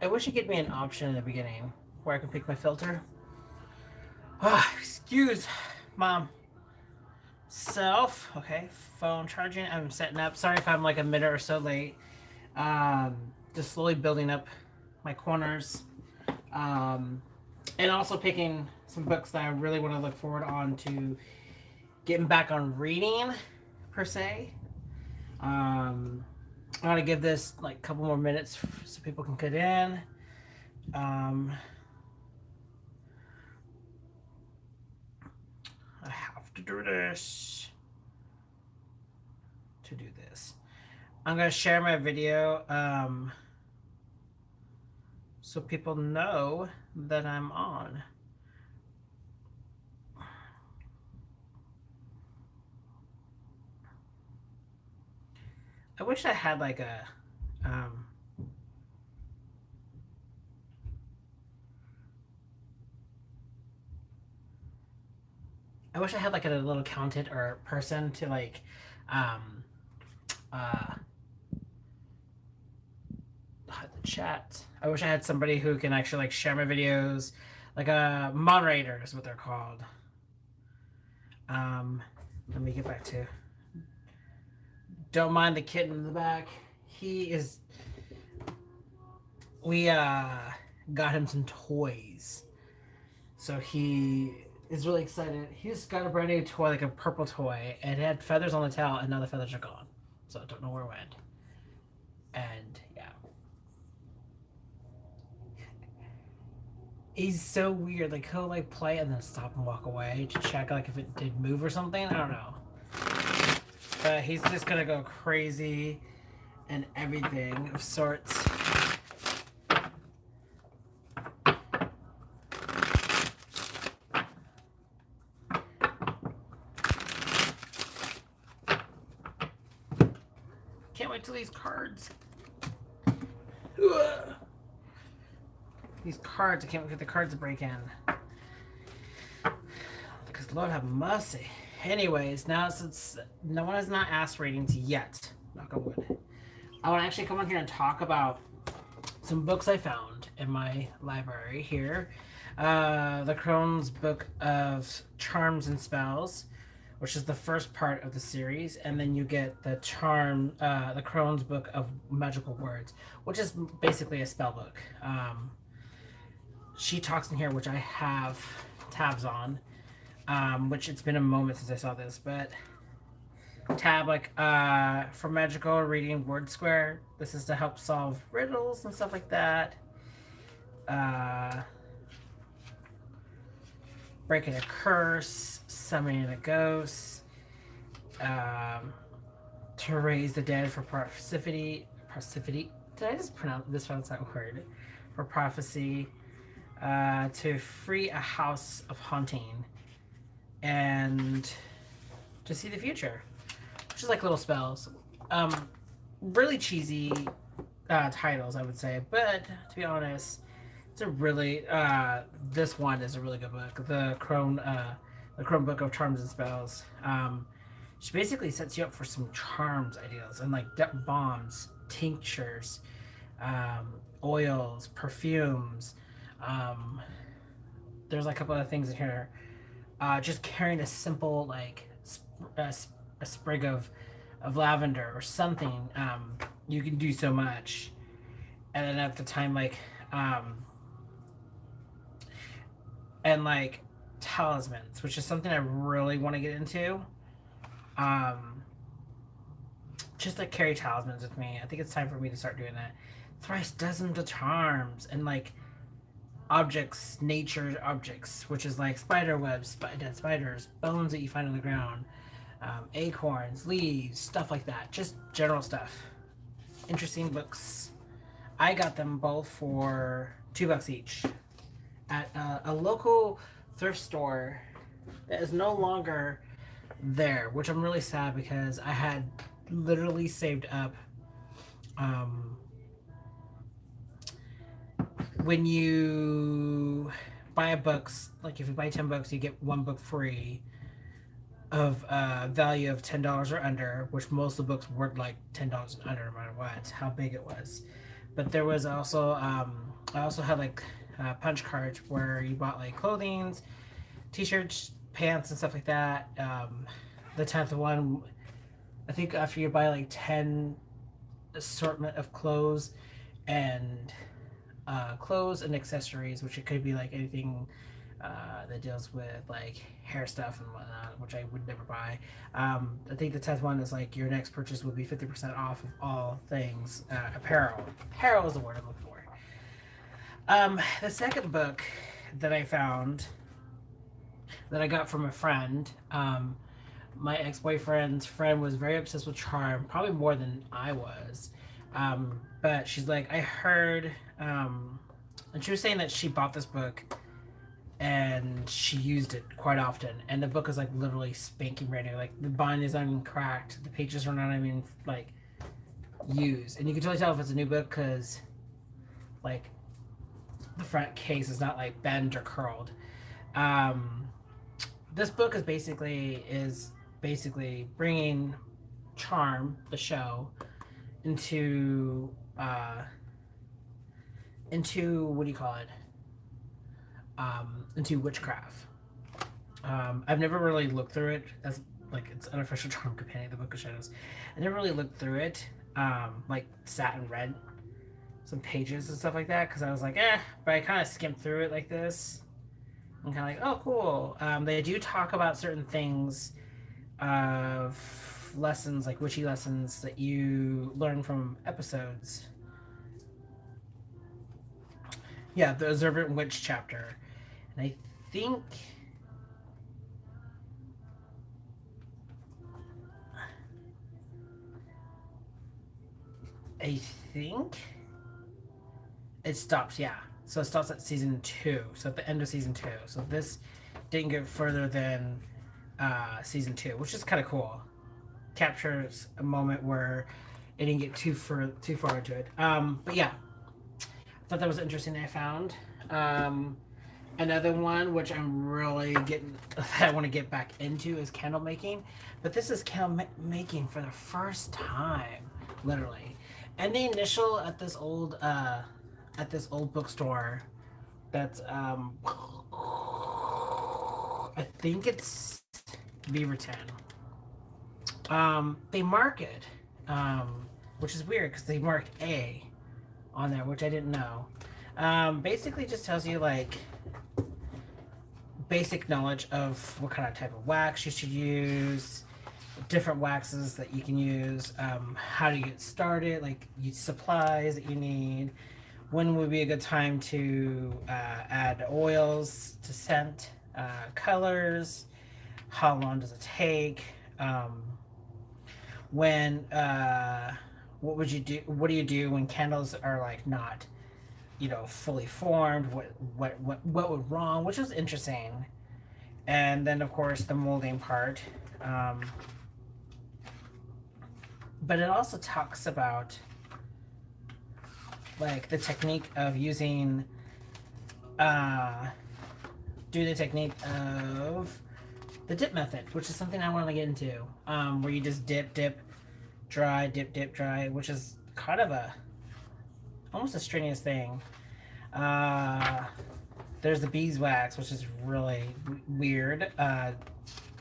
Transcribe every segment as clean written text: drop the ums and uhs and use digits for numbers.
I wish it gave me an option in the beginning where I could pick my filter. Ah, excuse, mom. Self. Okay, phone charging. I'm setting up. Sorry if I'm like a minute or so late. Just slowly building up my corners. Um, and also picking some books that I really want to look forward on to getting back on reading, per se. Um, I want to give this like a couple more minutes so people can get in. Um, I have to do this to do this. I'm gonna share my video so people know that I'm on. I wish I had like a um, I wish I had like a little accountant or person to like um uh the chat. I wish I had somebody who can actually like share my videos, like a moderator is what they're called. Um, Let me get back to. Don't mind the kitten in the back. He is. We got him some toys, so he is really excited. He's got a brand new toy, like a purple toy, and it had feathers on the tail, and now the feathers are gone. So I don't know where it went. And yeah, he's so weird. Like he'll like play and then stop and walk away to check like if it did move or something. I don't know. But he's just gonna go crazy and everything of sorts. Can't wait till these cards. These cards, I can't wait for the cards to break in. Because Lord have mercy. Anyways, now since no one has not asked ratings yet, knock on wood, I want to actually come on here and talk about some books I found in my library here. The Crone's Book of Charms and Spells, which is the first part of the series, and then you get the Crone's Book of Magical Words, which is basically a spell book. She talks in here, which I have tabs on, which it's been a moment since I saw this, but tab like for magical reading word square. This is to help solve riddles and stuff like that. Uh, Breaking a curse, summoning a ghost, to raise the dead for prophecy. Did I just pronounce that word? For prophecy, to free a house of haunting, and to see the future, which is like little spells. Really cheesy titles, I would say, but to be honest, it's a really this one is a really good book. The Chromebook of Charms and Spells. She basically sets you up for some charms ideas and like bombs, tinctures, oils, perfumes. Um, there's like a couple of things in here. Just carrying a simple like a sprig of lavender or something. You can do so much. And then at the time, and like talismans, which is something I really want to get into. Um, just like carry talismans with me. I think it's time for me to start doing that. Thrice dozen of charms and like objects, nature objects, which is like spider webs, dead spiders, bones that you find on the ground, acorns, leaves, stuff like that. Just general stuff. Interesting books. I got them both for $2 each at a local thrift store that is no longer there, which I'm really sad because I had literally saved up. Um, when you buy a books, like if you buy 10 books, you get one book free of value of $10 or under, which most of the books were like $10 and under, no matter what, how big it was. But there was also I also had like punch cards where you bought like clothing, t-shirts, pants, and stuff like that. The 10th one, I think after you buy like 10 assortment of and clothes and accessories, which it could be like anything that deals with like hair stuff and whatnot, which I would never buy. I think the 10th one is like your next purchase will be 50% off of all things apparel. Apparel is the word I'm looking for. The second book that I found that I got from a friend, my ex boyfriend's friend was very obsessed with charm, probably more than I was. But she's like, I heard, and she was saying that she bought this book and she used it quite often. And the book is like literally spanking brand new. Like the bind is not even cracked, the pages are not even like used, and you can totally tell if it's a new book because like the front case is not like bent or curled. Um, this book is basically bringing Charm, the show, into into what do you call it? Into witchcraft. I've never really looked through it as like it's unofficial Charm Companion, the Book of Shadows. I never really looked through it, like sat and read some pages and stuff like that because I was like, but I kind of skimmed through it like this. I'm kind of like, oh, cool. They do talk about certain things of lessons, like witchy lessons that you learn from episodes. Yeah, the Observant Witch chapter. And think. I think it stops, yeah. So it stops at season 2. So at the end of season 2. So this didn't get further than season 2, which is kind of cool. Captures a moment where it didn't get too far into it. But yeah, I thought that was interesting. I found another one which I'm really getting. I want to get back into is candle making, but this is candle making for the first time, literally. And the initial at this old bookstore that's I think it's Beaverton. They mark it, which is weird because they marked A on there, which I didn't know. Basically, just tells you like basic knowledge of what kind of type of wax you should use, different waxes that you can use, how to get started, like supplies that you need, when would be a good time to add oils to scent, colors, how long does it take, when what would you do? What do you do when candles are like not, fully formed? What went wrong? Which was interesting. And then of course the molding part. But it also talks about like the technique of using do the technique of the dip method, which is something I want to get into, where you just dip, dry, dip, dry, which is kind of almost a strenuous thing. There's the beeswax, which is really weird.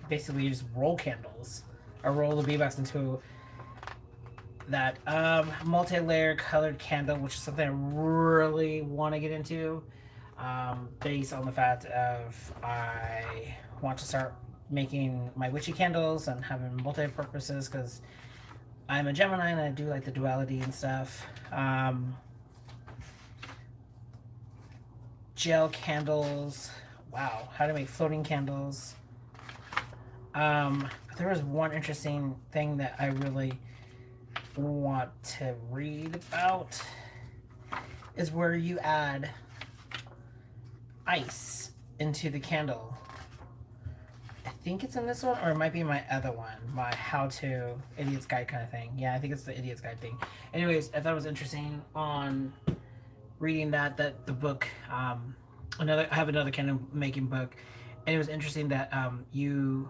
Basically, you just roll candles or roll the beeswax into that multi-layer colored candle, which is something I really want to get into, based on the fact of I want to start making my witchy candles and having multi-purposes because I'm a Gemini and I do like the duality and stuff. Gel candles. Wow, how to make floating candles. There was one interesting thing that I really want to read about is where you add ice into the candle. I think it's in this one, or it might be my other one, my how-to idiot's guide kind of thing. Yeah, I think it's the idiot's guide thing. Anyways, I thought it was interesting on reading that the book. I have another candle making book, and it was interesting that you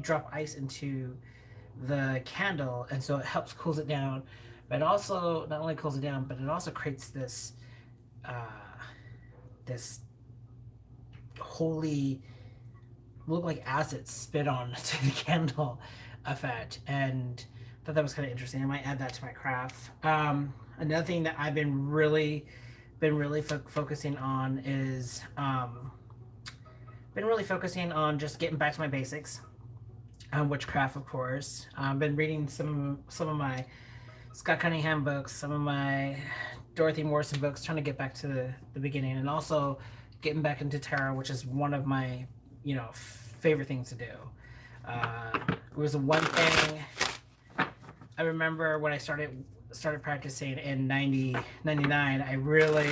drop ice into the candle, and so it helps cools it down, But it also not only cools it down, but it also creates this this holy, look like acid spit on to the candle effect, and I thought that was kind of interesting. I might add that to my craft. Another thing that I've been really focusing on is been really focusing on just getting back to my basics. Witchcraft, of course. I've been reading some of my Scott Cunningham books, some of my Dorothy Morrison books, trying to get back to the beginning, and also getting back into tarot, which is one of my favorite things to do. It was the one thing I remember when I started practicing in 99. I really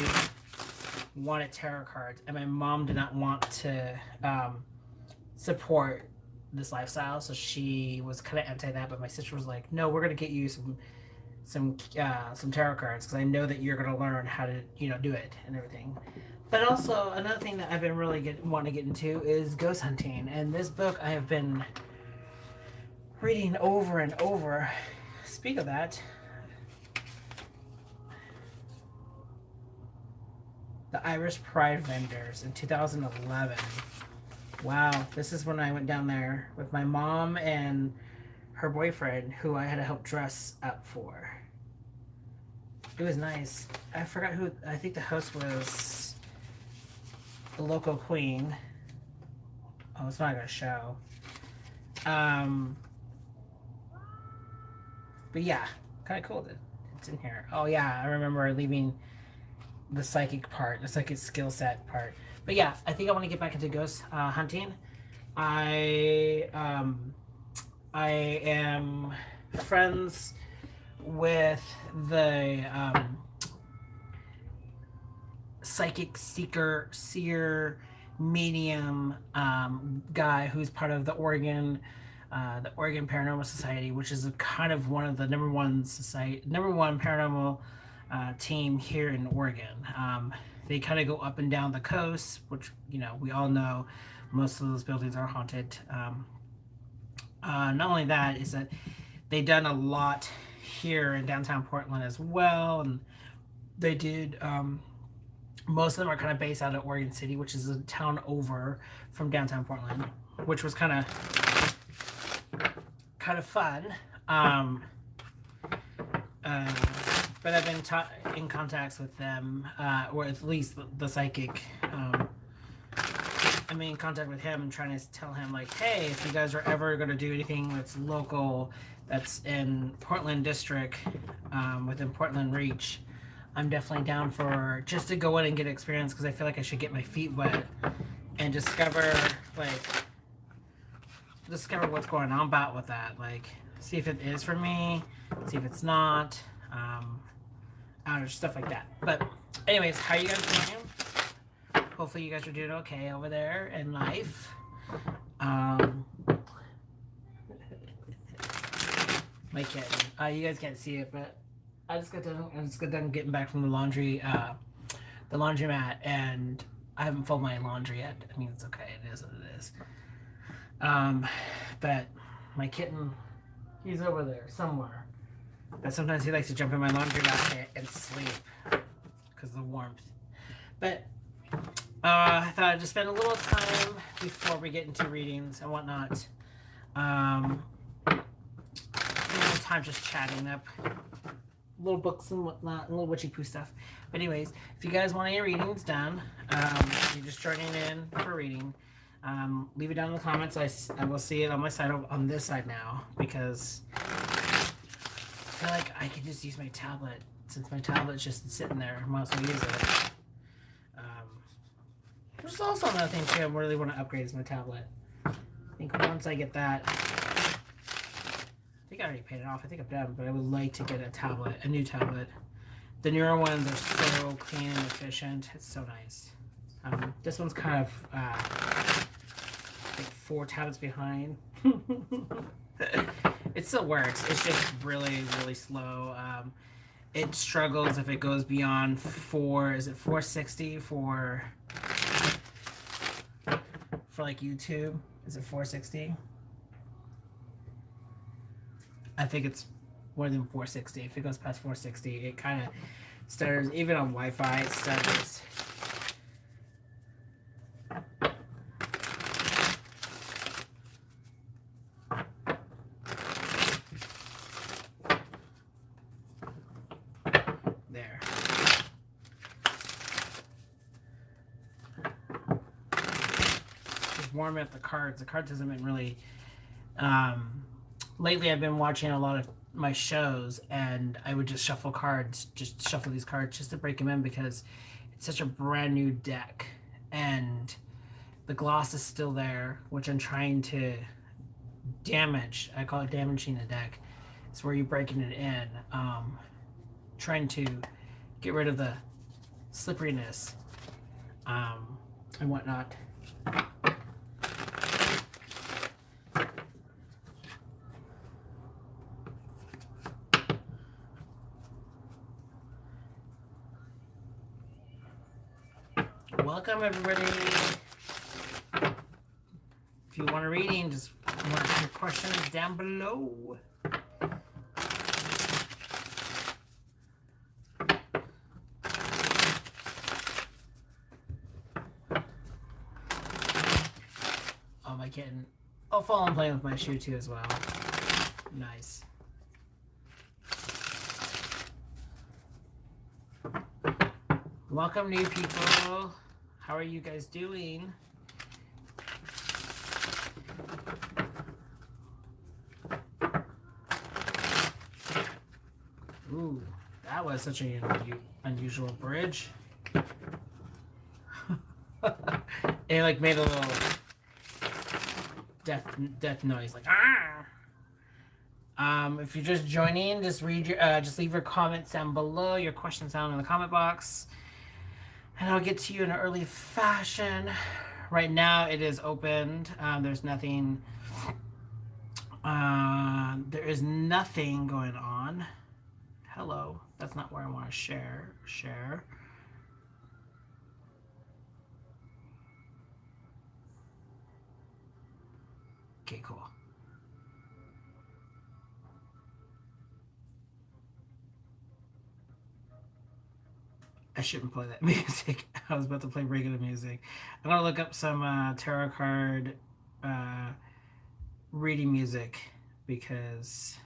wanted tarot cards, and my mom did not want to support this lifestyle, so she was kind of anti that. But my sister was like, "No, we're gonna get you some tarot cards because I know that you're gonna learn how to do it and everything." But also another thing that I've been really wanting to get into is ghost hunting, and this book I have been reading over and over. Speak of that, The Irish Pride Vendors in 2011. Wow, this is when I went down there with my mom and her boyfriend, who I had to help dress up for. It was nice. I forgot who. I think the host was the local queen. Oh, it's not gonna show. But yeah, kind of cool that it's in here. Oh yeah, I remember leaving the psychic part, the psychic skill set part. But yeah, I think I want to get back into ghost hunting. I am friends with the psychic seer medium guy who's part of the Oregon Paranormal Society, which is kind of one of the number one paranormal team here in Oregon. They kind of go up and down the coast, which we all know most of those buildings are haunted. Not only that, is that they've done a lot here in downtown Portland as well, and they did. Most of them are kind of based out of Oregon City, which is a town over from downtown Portland, which was kind of fun. But I've been in contacts with them, or at least the psychic. I'm in contact with him and trying to tell him, like, hey, if you guys are ever going to do anything that's local, that's in Portland District, within Portland Reach, I'm definitely down for just to go in and get experience, because I feel like I should get my feet wet and discover what's going on about with that. Like, see if it is for me, see if it's not, stuff like that. But anyways, how you guys doing? Hopefully you guys are doing okay over there in life. My kitten. You guys can't see it, but I just got done getting back from the laundromat, and I haven't folded my laundry yet. I mean, it's okay. It is what it is. But my kitten, he's over there somewhere. But sometimes he likes to jump in my laundry basket and sleep because of the warmth. But I thought I'd just spend a little time before we get into readings and whatnot. Time just chatting up little books and whatnot, and little witchy poo stuff. But anyways, if you guys want any readings done, you're just joining in for reading, leave it down in the comments. I will see it on my side, on this side now, because I feel like I could just use my tablet. Since my tablet's just sitting there, I might as well use it. Which is also another thing too I really want to upgrade is my tablet. I think once I get that, I think I already paid it off. I think I'm done, but I would like to get a new tablet. The newer ones are so clean and efficient. It's so nice. This one's kind of like 4 tablets behind. It still works. It's just really, really slow. It struggles if it goes beyond 460 for like YouTube? Is it 460? I think it's more than 460. If it goes past 460, it kind of stutters. Even on Wi-Fi, it stutters. There. Just warming up the cards. The cards hasn't been really. Lately, I've been watching a lot of my shows, and I would just shuffle cards, just shuffle these cards just to break them in because it's such a brand new deck, and the gloss is still there, which I'm trying to damage. I call it damaging the deck. It's where you're breaking it in, trying to get rid of the slipperiness and whatnot. Welcome, everybody. If you want a reading, just mark your questions down below. Oh, my kitten. I'll fall and play with my shoe too as well. Nice. Welcome, new people. How are you guys doing? Ooh, that was such an unusual bridge. It like made a little death noise, like ah. If you're just joining, just read your just leave your comments down below, your questions down in the comment box, and I'll get to you in an early fashion. Right now it is opened. There's nothing. There is nothing going on. Hello. That's not where I want to share. Okay, cool. I shouldn't play that music. I was about to play regular music. I'm gonna look up some tarot card reading music because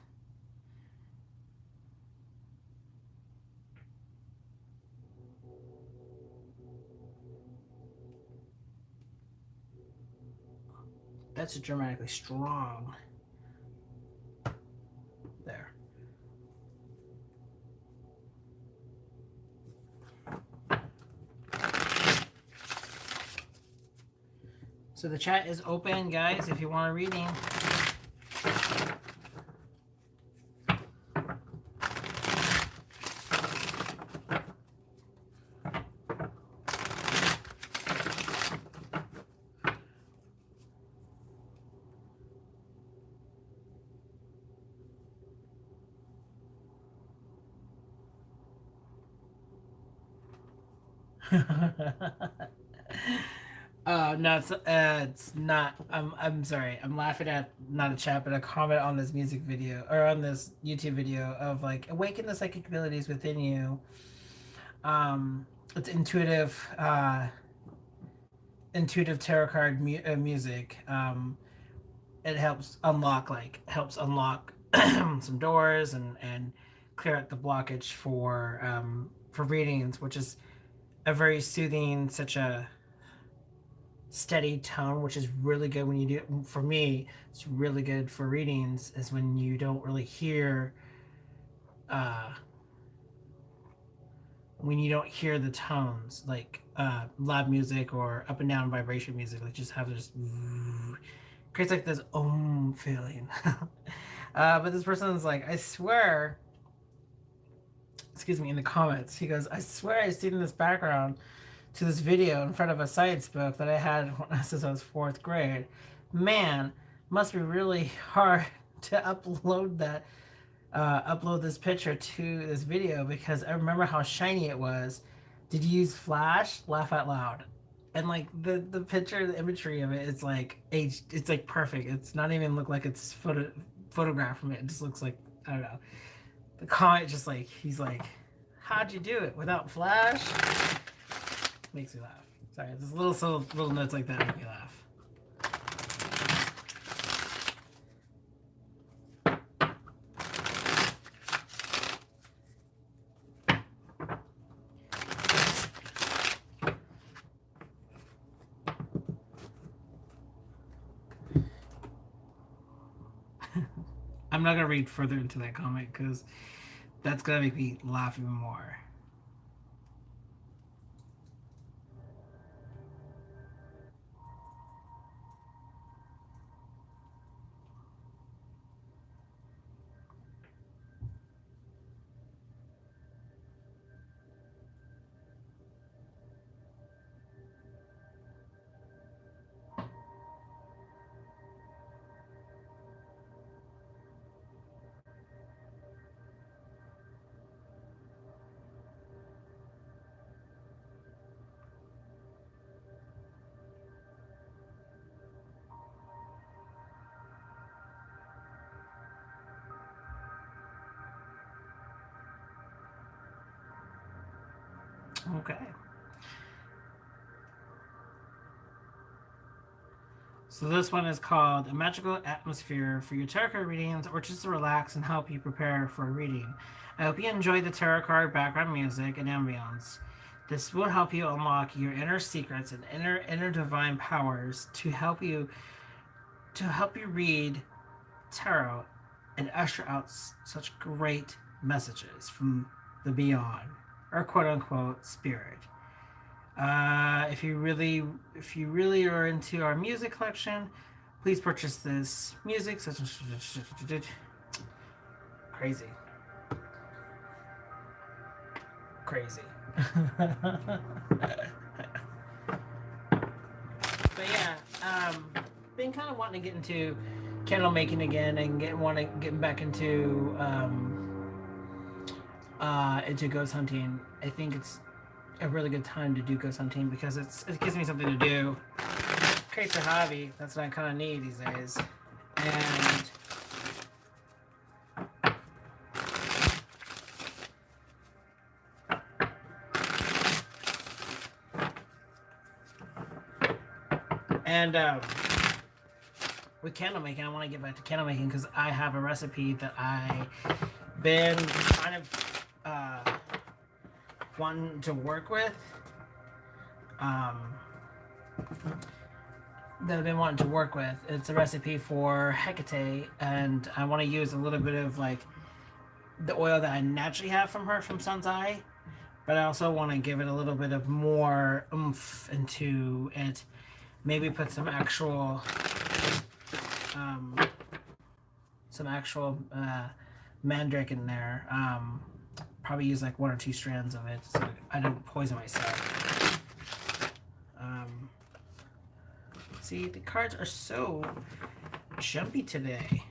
that's dramatically strong. There. So the chat is open, guys, if you want a reading. No, it's not. I'm sorry. I'm laughing at not a chat, but a comment on this music video or on this YouTube video of like awaken the psychic abilities within you. It's intuitive tarot card music. It helps unlock some doors and clear out the blockage for readings, which is a very soothing, such a steady tone, which is really good when you do it. For me, it's really good for readings is when you don't really hear the tones like loud music or up and down vibration music, like just have this creates like this feeling. But this person's like, I swear, excuse me, in the comments, he goes, I swear I've seen this background to this video in front of a science book that I had since I was 4th grade. Man, must be really hard to upload this picture to this video because I remember how shiny it was. Did you use flash? Laugh out loud. And like the picture, the imagery of it is like it's like perfect. It's not even look like it's photographed from it. It just looks like, I don't know. The comment just like, he's like, how'd you do it without Flash? Makes me laugh. Sorry, just little notes like that make me laugh. I'm not gonna read further into that comment because that's gonna make me laugh even more. Okay. So this one is called A Magical Atmosphere for your tarot card readings, or just to relax and help you prepare for a reading. I hope you enjoy the tarot card background music and ambience. This will help you unlock your inner secrets and inner divine powers to help you read tarot and usher out such great messages from the beyond, or quote unquote spirit. If you really are into our music collection, please purchase this music. Crazy. But yeah, been kind of wanting to get into candle making again and get back into ghost hunting. I think it's a really good time to do ghost hunting because it gives me something to do. Creates a hobby. That's what I kind of need these days. And with candle making, I want to get back to candle making because I have a recipe that I've been kind of wanting to work with. It's a recipe for Hecate, and I want to use a little bit of like the oil that I naturally have from her from Sun's Eye, but I also want to give it a little bit of more oomph into it. Maybe put some actual mandrake in there. Probably use like 1 or 2 strands of it so I don't poison myself. See, the cards are so jumpy today.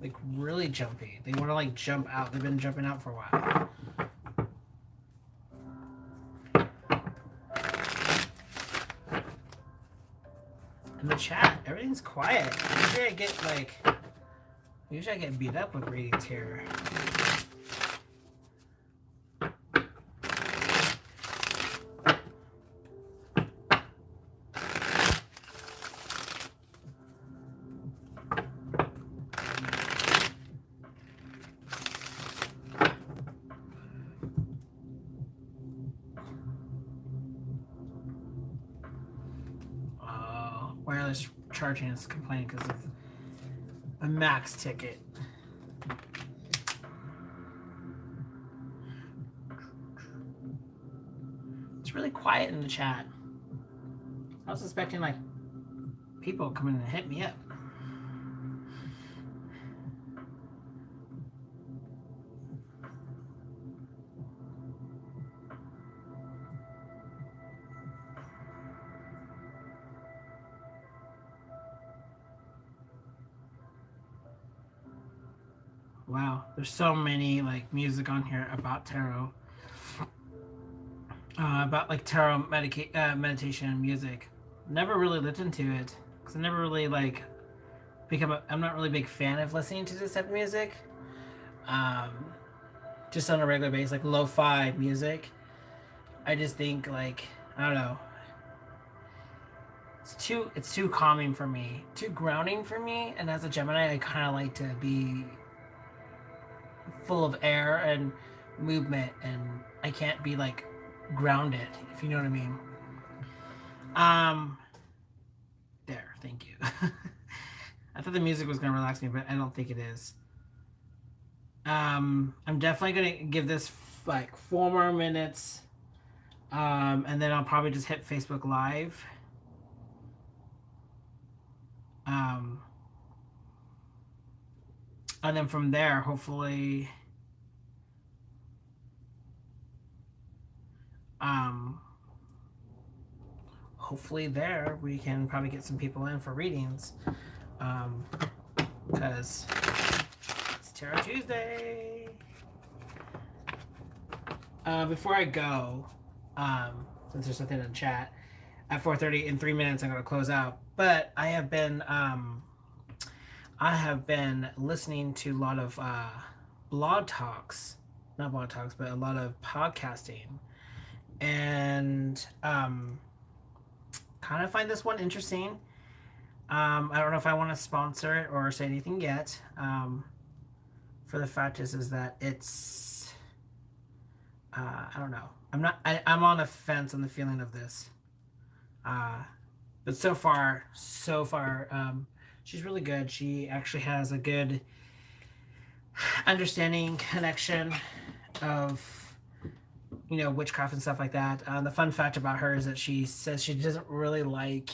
Like really jumpy. They want to like jump out. They've been jumping out for a while. In the chat, everything's quiet. Usually I get beat up with readings here. Wireless charging is complaining because of a max ticket. It's really quiet in the chat. I was expecting like people coming to hit me up. Wow, there's so many like music on here about tarot, about like tarot meditation music. Never really listened to it because I never really like I'm not really a big fan of listening to this type of music. Um, just on a regular basis, like lo-fi music. I just think like I don't know. It's too calming for me, too grounding for me. And as a Gemini, I kind of like to be full of air and movement, and I can't be like grounded, if you know what I mean. Um, there, thank you. I thought the music was gonna relax me, but I don't think it is. I'm definitely gonna give this like 4 more minutes, and then I'll probably just hit Facebook Live. Um, and then from there, um, hopefully there we can probably get some people in for readings, um, because it's Tarot Tuesday. Before I go, since there's nothing in the chat, at 4:30 in 3 minutes I'm gonna close out. But I have been listening to a lot of blog talks, not blog talks, but a lot of podcasting, and kind of find this one interesting. I don't know if I want to sponsor it or say anything yet. For the fact is that it's I don't know. I'm on a fence on the feeling of this. But so far, she's really good. She actually has a good understanding connection of witchcraft and stuff like that. The fun fact about her is that she says she doesn't really like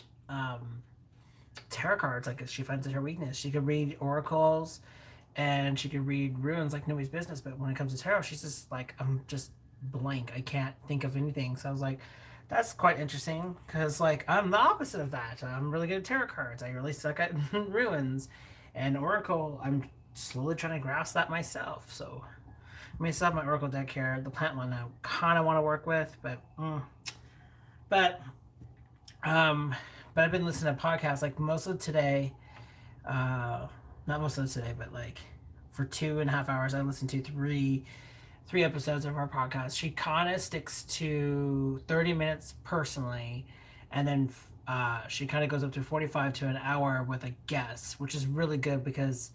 tarot cards. Like she finds it her weakness. She could read oracles and she could read runes like nobody's business, but when it comes to tarot, she's just like, I'm just blank. I can't think of anything. So I was like, that's quite interesting because like I'm the opposite of that. I'm really good at tarot cards. I really suck at runes and oracle. I'm slowly trying to grasp that myself. So I mean, I still have my oracle deck here. The plant one I kind of want to work with, but um, but I've been listening to podcasts like most of today. Not most of today, but like for 2.5 hours, I listened to three episodes of our podcast. She kind of sticks to 30 minutes personally, and then she kind of goes up to 45 to an hour with a guest, which is really good because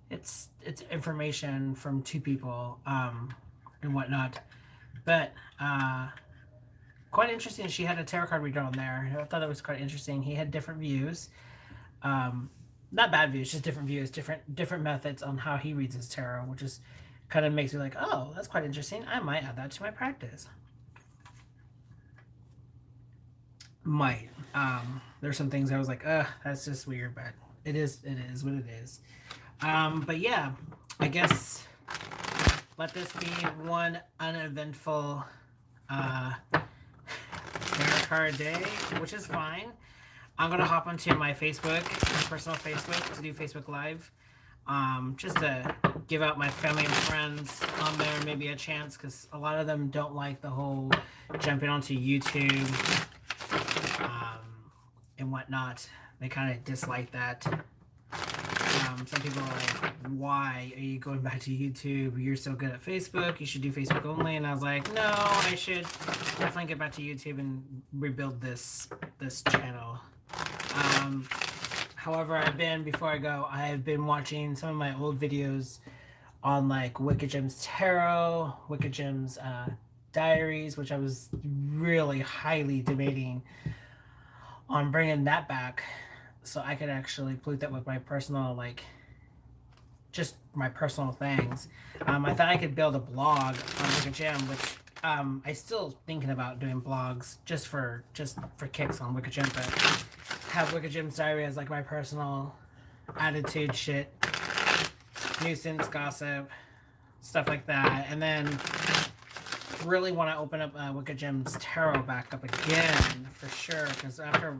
it's information from two people and whatnot. But quite interesting. She had a tarot card reader on there. I thought that was quite interesting. He had different views. Not bad views, just different views, different methods on how he reads his tarot, which is kind of makes me like, oh, that's quite interesting. I might add that to my practice. Might. There's some things I was like, that's just weird, but it is what it is. But yeah, I guess let this be one uneventful tarot card day, which is fine. I'm gonna hop onto my Facebook, my personal Facebook, to do Facebook Live, just to give out my family and friends on there maybe a chance, because a lot of them don't like the whole jumping onto YouTube and whatnot. They kind of dislike that. Some people are like, why are you going back to YouTube? You're so good at Facebook. You should do Facebook only. And I was like, no, I should definitely get back to YouTube and rebuild this channel. However, before I go, I've been watching some of my old videos on like Wiccagem's Tarot, Wiccagem's Diaries, which I was really highly debating on bringing that back so I could actually pollute that with my personal, like, just my personal things. I thought I could build a blog on Wiccagem, which I still thinking about doing blogs just for kicks on Wiccagem, but have Wiccagem's Diary as like my personal attitude shit, nuisance, gossip, stuff like that, and then really want to open up Wiccagem's Tarot back up again for sure, because after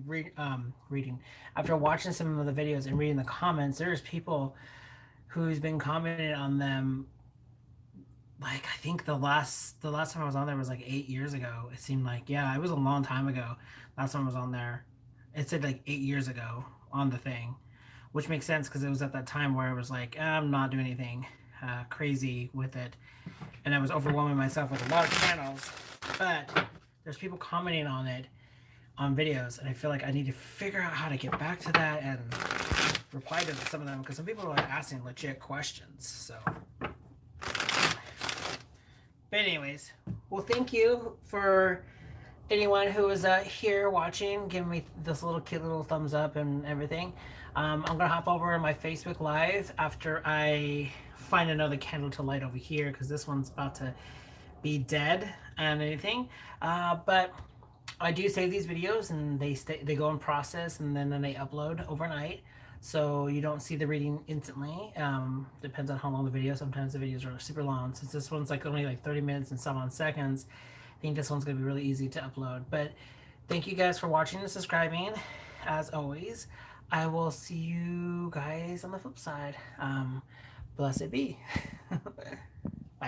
reading, after watching some of the videos and reading the comments, there's people who's been commenting on them. Like I think the last time I was on there was like 8 years ago. It seemed like, yeah, it was a long time ago. Last time I was on there, it said like 8 years ago on the thing, which makes sense because it was at that time where I was like, I'm not doing anything crazy with it, and I was overwhelming myself with a lot of channels. But there's people commenting on it on videos, and I feel like I need to figure out how to get back to that and reply to some of them, because some people are like asking legit questions. So, but anyways, well, thank you for anyone who was here watching, giving me this little cute little thumbs up and everything. I'm gonna hop over on my Facebook Live after I find another candle to light over here, because this one's about to be dead and anything. But I do save these videos, and they go in process, and then they upload overnight. So you don't see the reading instantly. Depends on how long the video. Sometimes the videos are super long. Since this one's like only like 30 minutes and some on seconds, I think this one's gonna be really easy to upload. But thank you guys for watching and subscribing. As always, I will see you guys on the flip side. Blessed be.